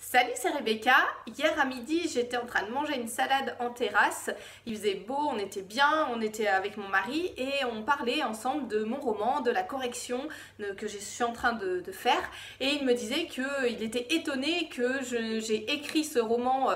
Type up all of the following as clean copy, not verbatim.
Salut, c'est Rebecca. Hier à midi, j'étais en train de manger une salade en terrasse. Il faisait beau, on était bien, on était avec mon mari et on parlait ensemble de mon roman, de la correction que je suis en train de faire. Et il me disait qu'il était étonné que j'ai écrit ce roman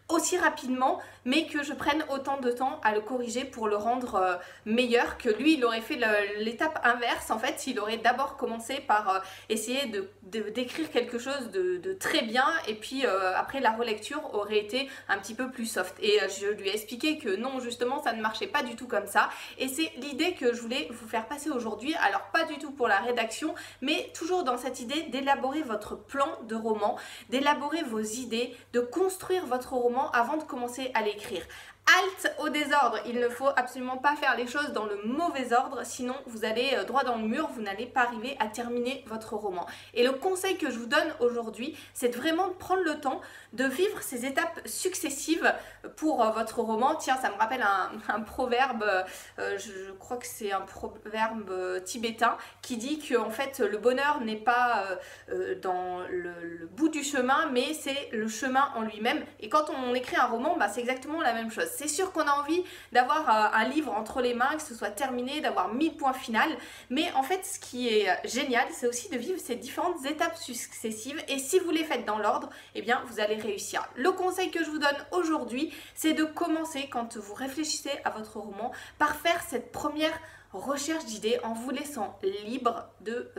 aussi rapidement, mais que je prenne autant de temps à le corriger pour le rendre meilleur, que lui il aurait fait l'étape inverse. En fait, il aurait d'abord commencé par essayer d'écrire quelque chose de très bien, et puis après la relecture aurait été un petit peu plus soft. Et je lui ai expliqué que non, justement ça ne marchait pas du tout comme ça, et c'est l'idée que je voulais vous faire passer aujourd'hui. Alors pas du tout pour la rédaction, mais toujours dans cette idée d'élaborer votre plan de roman, d'élaborer vos idées, de construire votre roman avant de commencer à l'écrire. Halte au désordre, il ne faut absolument pas faire les choses dans le mauvais ordre, sinon vous allez droit dans le mur, vous n'allez pas arriver à terminer votre roman. Et le conseil que je vous donne aujourd'hui, c'est vraiment de prendre le temps de vivre ces étapes successives pour votre roman. Tiens, ça me rappelle un proverbe, je crois que c'est un proverbe tibétain, qui dit que en fait le bonheur n'est pas dans le bout du chemin, mais c'est le chemin en lui-même. Et quand on écrit un roman, bah, c'est exactement la même chose. C'est sûr qu'on a envie d'avoir un livre entre les mains, que ce soit terminé, d'avoir 1000 points finaux, mais en fait ce qui est génial, c'est aussi de vivre ces différentes étapes successives, et si vous les faites dans l'ordre, eh bien vous allez réussir. Le conseil que je vous donne aujourd'hui, c'est de commencer, quand vous réfléchissez à votre roman, par faire cette première recherche d'idées en vous laissant libre de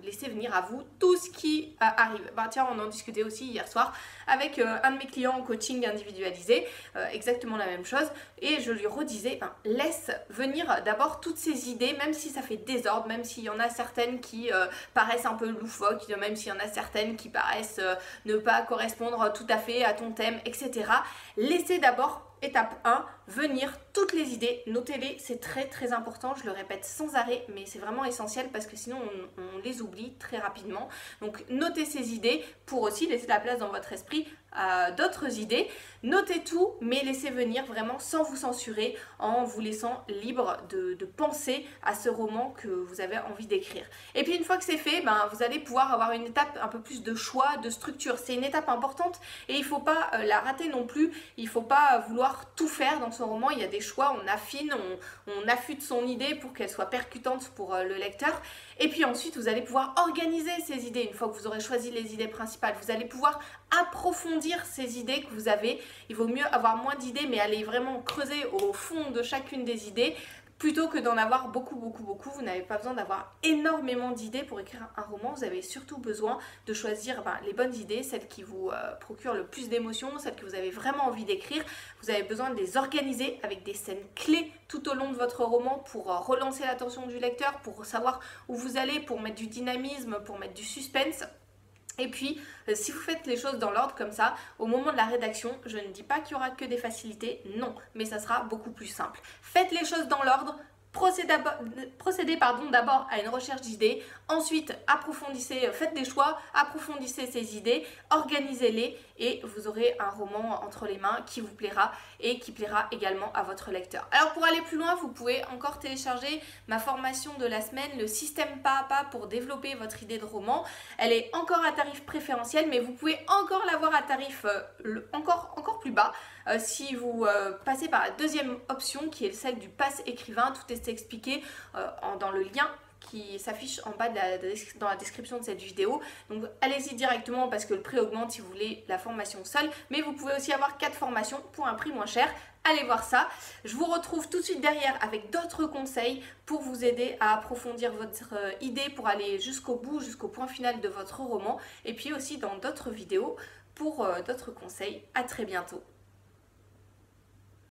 laisser venir à vous tout ce qui arrive. Bah tiens, on en discutait aussi hier soir avec un de mes clients en coaching individualisé, exactement la même chose, et je lui redisais, laisse venir d'abord toutes ces idées, même si ça fait désordre, même s'il y en a certaines qui paraissent un peu loufoques, même s'il y en a certaines qui paraissent ne pas correspondre tout à fait à ton thème, etc. Laissez d'abord, étape 1, venir toutes les idées, notez-les, c'est très très important, je le répète sans arrêt, mais c'est vraiment essentiel parce que sinon on les oublie très rapidement. Donc notez ces idées pour aussi laisser la place dans votre esprit à d'autres idées. Notez tout, mais laissez venir vraiment sans vous censurer, en vous laissant libre de penser à ce roman que vous avez envie d'écrire. Et puis une fois que c'est fait, vous allez pouvoir avoir une étape un peu plus de choix, de structure. C'est une étape importante et il ne faut pas la rater non plus. Il ne faut pas vouloir tout faire dans son roman. Il y a des choix, on affine, on affûte son idée pour qu'elle soit percutante pour le lecteur. Et puis ensuite, vous allez pouvoir organiser ces idées. Une fois que vous aurez choisi les idées principales, vous allez pouvoir approfondir ces idées que vous avez. Il vaut mieux avoir moins d'idées, mais aller vraiment creuser au fond de chacune des idées, plutôt que d'en avoir beaucoup. Vous n'avez pas besoin d'avoir énormément d'idées pour écrire un roman. Vous avez surtout besoin de choisir les bonnes idées, celles qui vous procurent le plus d'émotions, celles que vous avez vraiment envie d'écrire. Vous avez besoin de les organiser avec des scènes clés tout au long de votre roman pour relancer l'attention du lecteur, pour savoir où vous allez, pour mettre du dynamisme, pour mettre du suspense. Et puis, si vous faites les choses dans l'ordre comme ça, au moment de la rédaction, je ne dis pas qu'il y aura que des facilités, non, mais ça sera beaucoup plus simple. Faites les choses dans l'ordre. Procédez d'abord à une recherche d'idées, ensuite approfondissez, faites des choix, approfondissez ces idées, organisez-les et vous aurez un roman entre les mains qui vous plaira et qui plaira également à votre lecteur. Alors pour aller plus loin, vous pouvez encore télécharger ma formation de la semaine, le système pas à pas pour développer votre idée de roman. Elle est encore à tarif préférentiel, mais vous pouvez encore l'avoir à tarif encore plus bas si vous passez par la deuxième option qui est celle du pass écrivain. Tout est expliqué dans le lien qui s'affiche en bas dans la description de cette vidéo. Donc allez-y directement parce que le prix augmente si vous voulez la formation seule, mais vous pouvez aussi avoir 4 formations pour un prix moins cher. Allez voir ça. Je vous retrouve tout de suite derrière avec d'autres conseils pour vous aider à approfondir votre idée, pour aller jusqu'au bout, jusqu'au point final de votre roman, et puis aussi dans d'autres vidéos pour d'autres conseils. À très bientôt.